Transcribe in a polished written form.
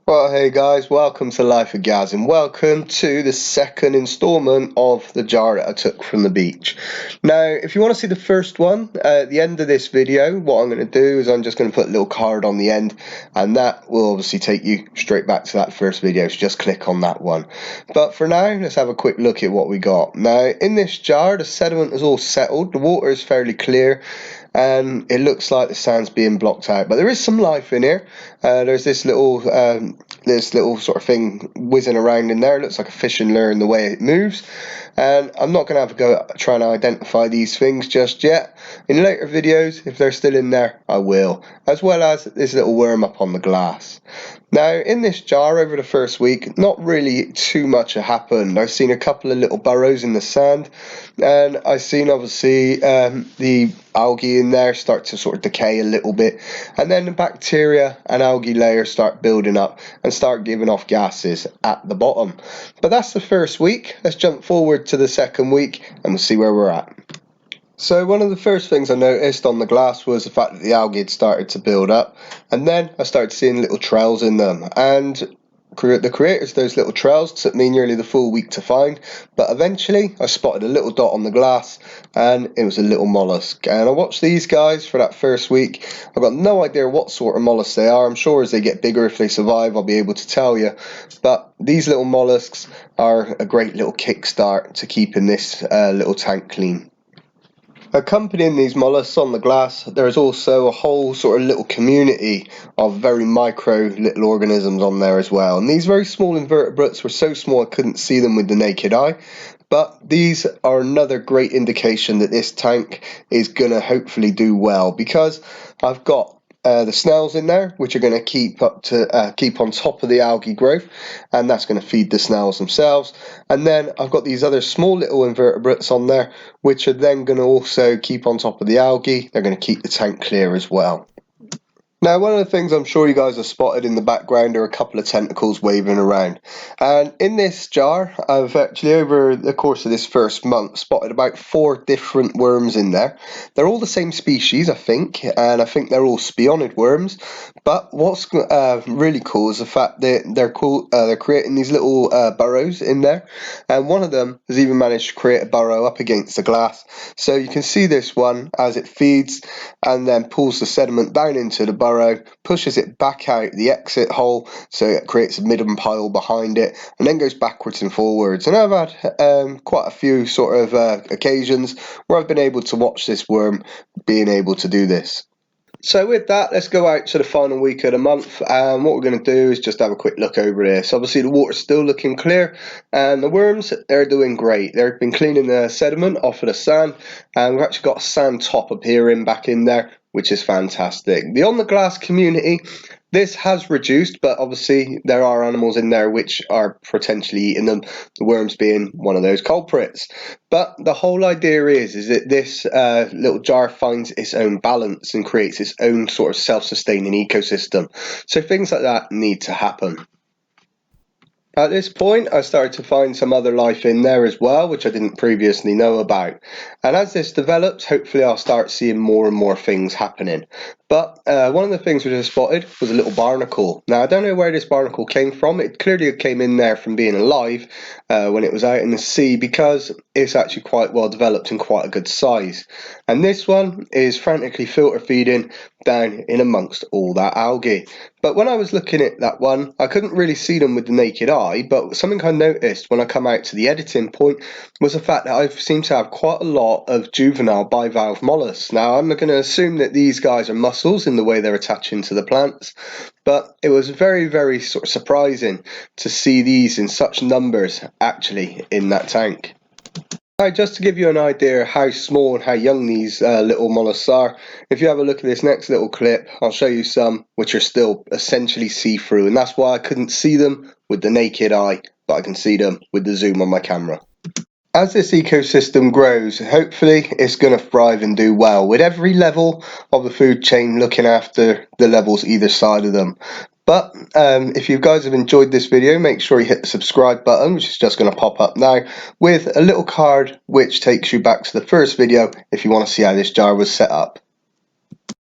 Well, hey guys, welcome to Life of Gaz and welcome to the second installment of the jar that I took from the beach. Now, if you want to see the first one, at the end of this video, what I'm going to do is I'm just going to put a little card on the end, and that will obviously take you straight back to that first video, so just click on that one. But for now, let's have a quick look at what we got. Now, in this jar, the sediment is all settled, the water is fairly clear, and it looks like the sand's being blocked out, but there is some life in here. There's this little sort of thing whizzing around in there. It looks like a fishing lure in the way it moves, and I'm not going to have a go at trying to identify these things just yet. In later videos, if they're still in there, I will, as well as this little worm up on the glass. Now, in this jar over the first week, not really too much happened. I've seen a couple of little burrows in the sand, and I've seen obviously the algae in there start to sort of decay a little bit, and then the bacteria and algae layers start building up and start giving off gases at the bottom. But that's the first week. Let's jump forward to the second week and we'll see where we're at. So one of the first things I noticed on the glass was the fact that the algae had started to build up, and then I started seeing little trails in them, and the creators of those little trails took me nearly the full week to find, but eventually I spotted a little dot on the glass, and it was a little mollusk. And I watched these guys for that first week. I've got no idea what sort of mollusks they are. I'm sure as they get bigger, if they survive, I'll be able to tell you, but these little mollusks are a great little kickstart to keeping this little tank clean. Accompanying these mollusks on the glass, there is also a whole sort of little community of very micro little organisms on there as well. And these very small invertebrates were so small I couldn't see them with the naked eye. But these are another great indication that this tank is going to hopefully do well, because I've got the snails in there, which are going to keep on top of the algae growth, and that's going to feed the snails themselves. And then I've got these other small little invertebrates on there, which are then going to also keep on top of the algae. They're going to keep the tank clear as well. Now, one of the things I'm sure you guys have spotted in the background are a couple of tentacles waving around. And in this jar, I've actually, over the course of this first month, spotted about 4 different worms in there. They're all the same species, I think, and I think they're all spionid worms. But what's really cool is the fact that they're creating these little burrows in there. And one of them has even managed to create a burrow up against the glass. So you can see this one as it feeds and then pulls the sediment down into the burrow, pushes it back out the exit hole, so it creates a midden pile behind it, and then goes backwards and forwards. And I've had quite a few sort of occasions where I've been able to watch this worm being able to do this. So with that, let's go out to the final week of the month, and what we're going to do is just have a quick look over this. Obviously the water's still looking clear, and the worms, they're doing great. They've been cleaning the sediment off of the sand, and we've actually got a sand top appearing back in there, which is fantastic. The on the glass community, this has reduced, but obviously there are animals in there which are potentially eating them, the worms being one of those culprits. But the whole idea is that this little jar finds its own balance and creates its own sort of self-sustaining ecosystem. So things like that need to happen. At this point, I started to find some other life in there as well, which I didn't previously know about. And as this develops, hopefully I'll start seeing more and more things happening. But one of the things which I spotted was a little barnacle. Now, I don't know where this barnacle came from. It clearly came in there from being alive when it was out in the sea, because it's actually quite well developed and quite a good size. And this one is frantically filter feeding down in amongst all that algae. But when I was looking at that one, I couldn't really see them with the naked eye, but something I noticed when I come out to the editing point was the fact that I seem to have quite a lot of juvenile bivalve mollusks. Now, I'm going to assume that these guys are mussels in the way they're attaching to the plants, but it was very, very sort of surprising to see these in such numbers actually in that tank. Now, just to give you an idea how small and how young these little mollusks are, if you have a look at this next little clip, I'll show you some which are still essentially see-through, and that's why I couldn't see them with the naked eye, but I can see them with the zoom on my camera. As this ecosystem grows, hopefully it's going to thrive and do well, with every level of the food chain looking after the levels either side of them. But if you guys have enjoyed this video, make sure you hit the subscribe button, which is just going to pop up now, with a little card which takes you back to the first video if you want to see how this jar was set up.